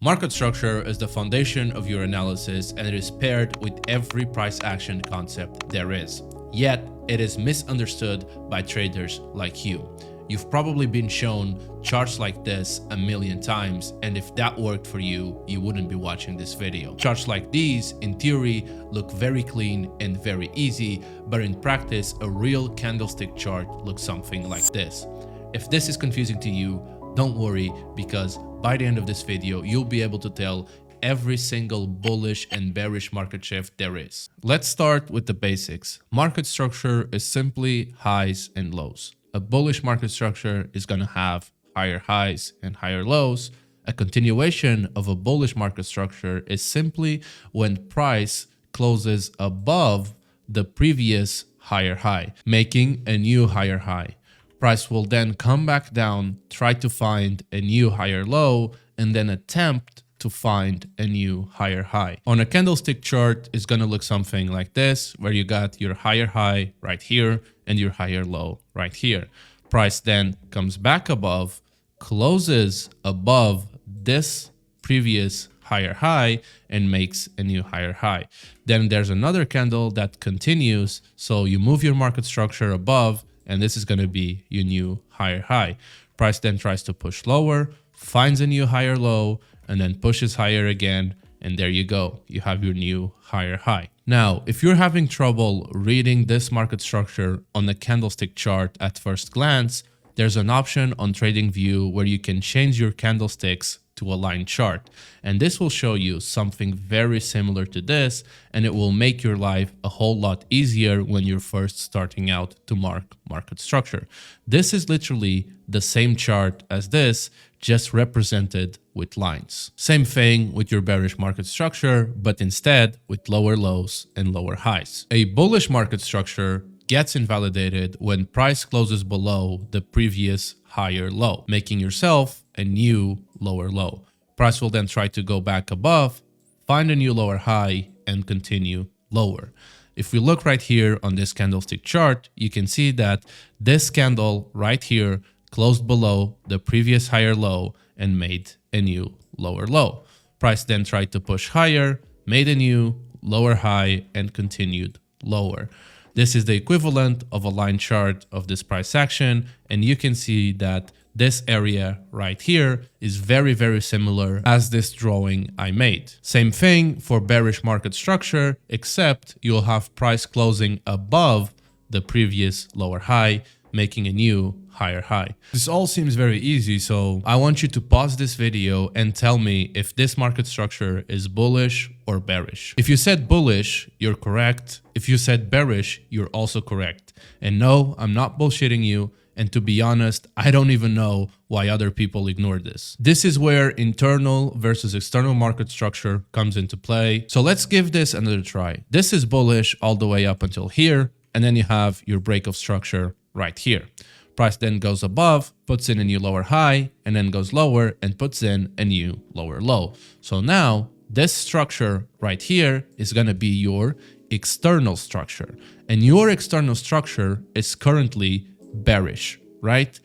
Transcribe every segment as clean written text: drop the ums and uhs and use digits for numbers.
Market structure is the foundation of your analysis, and it is paired with every price action concept there is. Yet, it is misunderstood by traders like you. You've probably been shown charts like this a million times, and if that worked for you, you wouldn't be watching this video. Charts like these, in theory, look very clean and very easy, but in practice, a real candlestick chart looks something like this. If this is confusing to you, don't worry, because by the end of this video, you'll be able to tell every single bullish and bearish market shift there is. Let's start with the basics. Market structure is simply highs and lows. A bullish market structure is going to have higher highs and higher lows. A continuation of a bullish market structure is simply when price closes above the previous higher high, making a new higher high. Price will then come back down, try to find a new higher low, and then attempt to find a new higher high. On a candlestick chart, it's going to look something like this, where you got your higher high right here and your higher low right here. Price then comes back above, closes above this previous higher high and makes a new higher high. Then there's another candle that continues. So you move your market structure above, and this is going to be your new higher high. Price then tries to push lower, finds a new higher low, and then pushes higher again. And there you go. You have your new higher high. Now, if you're having trouble reading this market structure on the candlestick chart at first glance, there's an option on TradingView where you can change your candlesticks to a line chart. And this will show you something very similar to this, and it will make your life a whole lot easier when you're first starting out to mark market structure. This is literally the same chart as this, just represented with lines. Same thing with your bearish market structure, but instead with lower lows and lower highs. A bullish market structure gets invalidated when price closes below the previous higher low, making yourself a new lower low. Price will then try to go back above, find a new lower high, and continue lower. If we look right here on this candlestick chart, you can see that this candle right here closed below the previous higher low and made a new lower low. Price then tried to push higher, made a new lower high, and continued lower. This is the equivalent of a line chart of this price action, and you can see that this area right here is very, very similar as this drawing I made. Same thing for bearish market structure, except you'll have price closing above the previous lower high, making a new higher high. This all seems very easy, so I want you to pause this video and tell me if this market structure is bullish or bearish. If you said bullish, you're correct. If you said bearish, you're also correct. And no, I'm not bullshitting you. And to be honest, I don't even know why other people ignore this. This is where internal versus external market structure comes into play. So let's give this another try. This is bullish all the way up until here. And then you have your break of structure right here. Price then goes above, puts in a new lower high, and then goes lower and puts in a new lower low. So now this structure right here is going to be your external structure. And your external structure is currently bearish, right?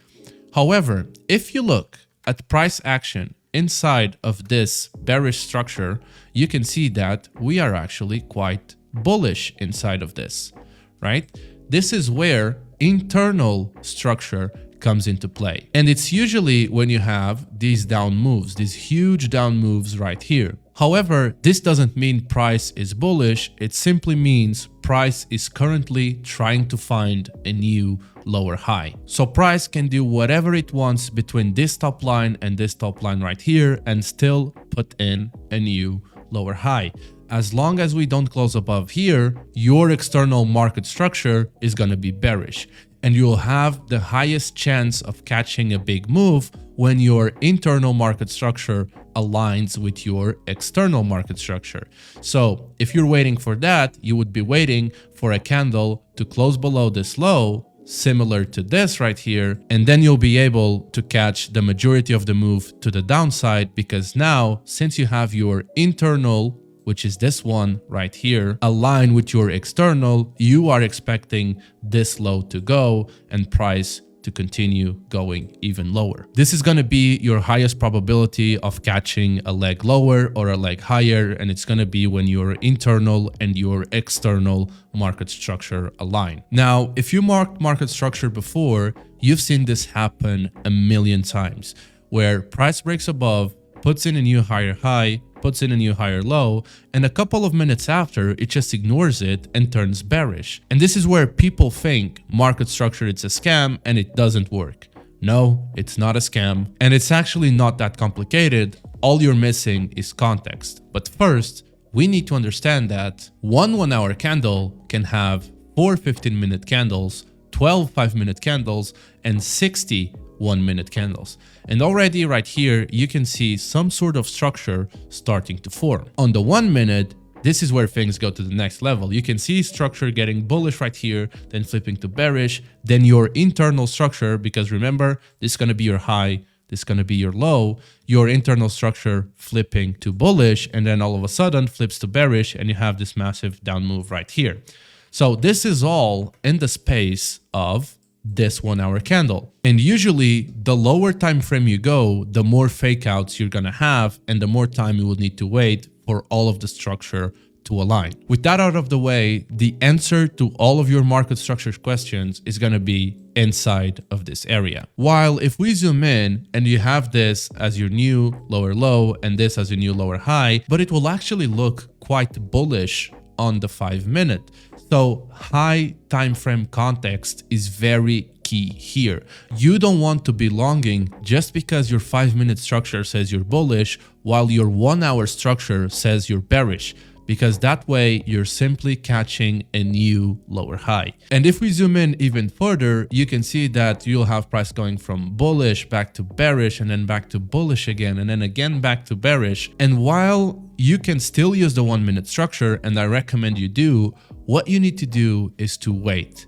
However, if you look at price action inside of this bearish structure, you can see that we are actually quite bullish inside of this, right? This is where internal structure comes into play. And it's usually when you have these down moves, these huge down moves right here. However, this doesn't mean price is bullish. It simply means price is currently trying to find a new lower high. So price can do whatever it wants between this top line and this top line right here and still put in a new lower high. As long as we don't close above here, your external market structure is going to be bearish. And you'll have the highest chance of catching a big move when your internal market structure aligns with your external market structure. So if you're waiting for that, you would be waiting for a candle to close below this low, similar to this right here, and then you'll be able to catch the majority of the move to the downside, because now, since you have your internal, which is this one right here, align with your external, you are expecting this low to go and price to continue going even lower. This is going to be your highest probability of catching a leg lower or a leg higher, and it's going to be when your internal and your external market structure align. Now, if you marked market structure before, you've seen this happen a million times, where price breaks above, puts in a new higher high, puts in a new higher low, and a couple of minutes after, it just ignores it and turns bearish. And this is where people think market structure it's a scam and it doesn't work. No, it's not a scam, and it's actually not that complicated. All you're missing is context. But first, we need to understand that one 1 hour candle can have 4 15-minute candles, 12 5-minute candles, and 60 1-minute candles. And already right here, you can see some sort of structure starting to form. On the 1 minute, this is where things go to the next level. You can see structure getting bullish right here, then flipping to bearish, then your internal structure, because remember, this is going to be your high, this is going to be your low, your internal structure flipping to bullish, and then all of a sudden flips to bearish, and you have this massive down move right here. So this is all in the space of this 1 hour candle. And usually the lower time frame you go, the more fake outs you're gonna have and the more time you will need to wait for all of the structure to align. With that out of the way, the answer to all of your market structure questions is gonna be inside of this area. While if we zoom in and you have this as your new lower low and this as your new lower high, but it will actually look quite bullish on the 5 minute. So high time frame context is very key here. You don't want to be longing just because your 5-minute structure says you're bullish while your 1 hour structure says you're bearish, because that way you're simply catching a new lower high. And if we zoom in even further, you can see that you'll have price going from bullish back to bearish and then back to bullish again and then again back to bearish. And while you can still use the 1 minute structure, and I recommend you do, what you need to do is to wait.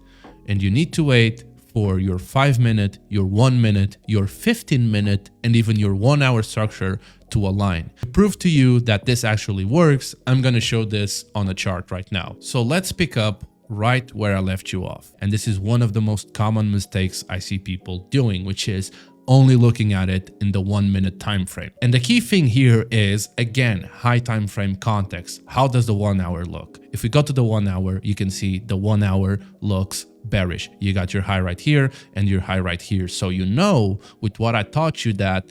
And you need to wait for your 5 minute, your 1 minute, your 15 minute, and even your 1 hour structure to align. To prove to you that this actually works, I'm going to show this on a chart right now. So let's pick up right where I left you off. And this is one of the most common mistakes I see people doing, which is only looking at it in the 1 minute time frame. And the key thing here is, again, high time frame context. How does the 1 hour look? If we go to the 1 hour, you can see the 1 hour looks bearish. You got your high right here and your high right here. So you know with what I taught you that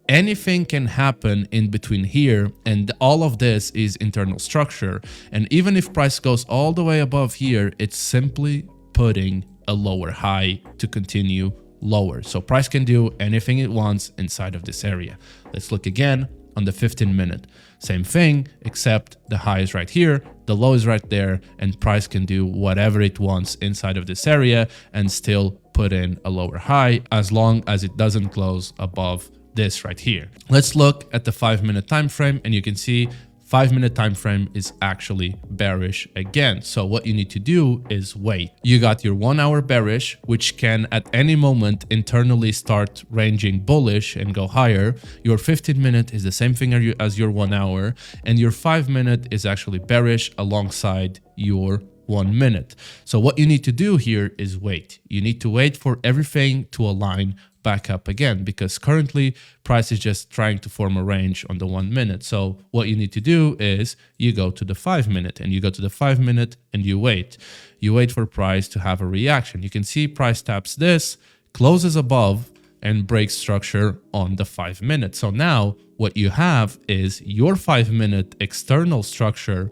anything can happen in between here, and all of this is internal structure. And even if price goes all the way above here, it's simply putting a lower high to continue lower. So price can do anything it wants inside of this area. Let's look again on the 15 minute. Same thing, except the high is right here, the low is right there, and price can do whatever it wants inside of this area and still put in a lower high as long as it doesn't close above this right here. Let's look at the 5 minute time frame, and you can see 5 minute time frame is actually bearish again. So what you need to do is wait. You got your 1 hour bearish, which can at any moment internally start ranging bullish and go higher. Your 15 minute is the same thing as your 1 hour, and your 5 minute is actually bearish alongside your 1 minute. So what you need to do here is wait. You need to wait for everything to align back up again, because currently price is just trying to form a range on the 1 minute. So what you need to do is you go to the 5 minute, and you go to the 5 minute and you wait. You wait for price to have a reaction. You can see price taps this, closes above, and breaks structure on the 5 minute. So now what you have is your 5 minute external structure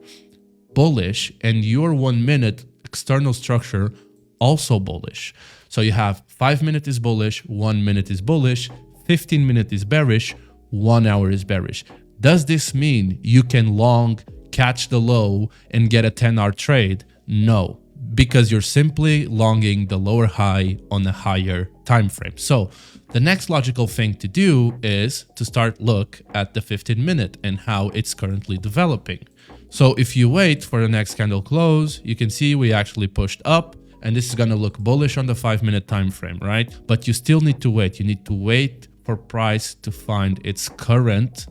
bullish and your 1 minute external structure also bullish. So you have 5 minute is bullish, 1 minute is bullish, 15 minute is bearish, 1 hour is bearish. Does this mean you can long, catch the low, and get a 10-hour trade? No, because you're simply longing the lower high on a higher time frame. So the next logical thing to do is to start look at the 15 minute and how it's currently developing. So if you wait for the next candle close, you can see we actually pushed up, and this is going to look bullish on the 5 minute time frame, right? But you still need to wait. You need to wait for price to find its current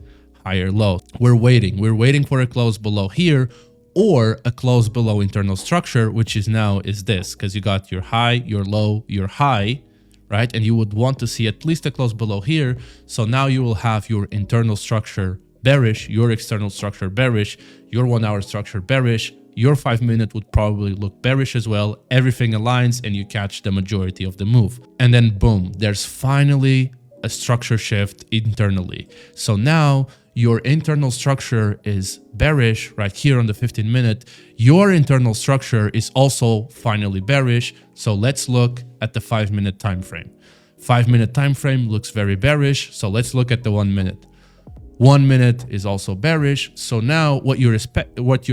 higher low. We're waiting for a close below here, or a close below internal structure, which is now is this, because you got your high, your low, your high right? And you would want to see at least a close below here. So now you will have your internal structure bearish, your external structure bearish, your 1 hour structure bearish, your 5 minute would probably look bearish as well. Everything aligns and you catch the majority of the move. And then boom, there's finally a structure shift internally. So now your internal structure is bearish right here on the 15 minute. Your internal structure is also finally bearish. So let's look at the 5 minute time frame. 5 minute time frame looks very bearish. So let's look at the 1 minute. 1 minute is also bearish. So now what you're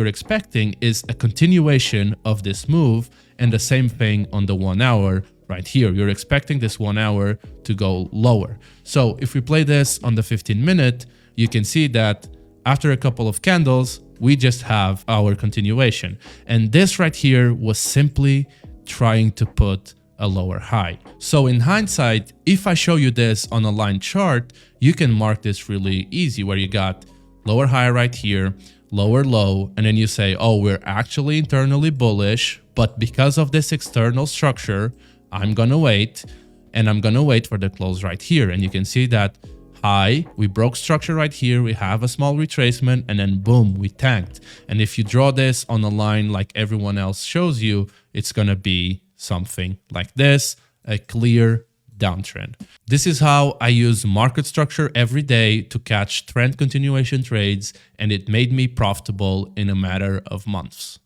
expecting is a continuation of this move, and the same thing on the 1 hour right here. You're expecting this 1 hour to go lower. So if we play this on the 15 minute, you can see that after a couple of candles, we just have our continuation. And this right here was simply trying to put a lower high. So in hindsight, if I show you this on a line chart, you can mark this really easy, where you got lower high right here, lower low, and then you say, oh, we're actually internally bullish, but because of this external structure, I'm gonna wait, and I'm gonna wait for the close right here. And you can see that high, we broke structure right here, we have a small retracement, and then boom, we tanked. And if you draw this on a line like everyone else shows you, it's gonna be something like this, a clear downtrend. This is how I use market structure every day to catch trend continuation trades, and it made me profitable in a matter of months.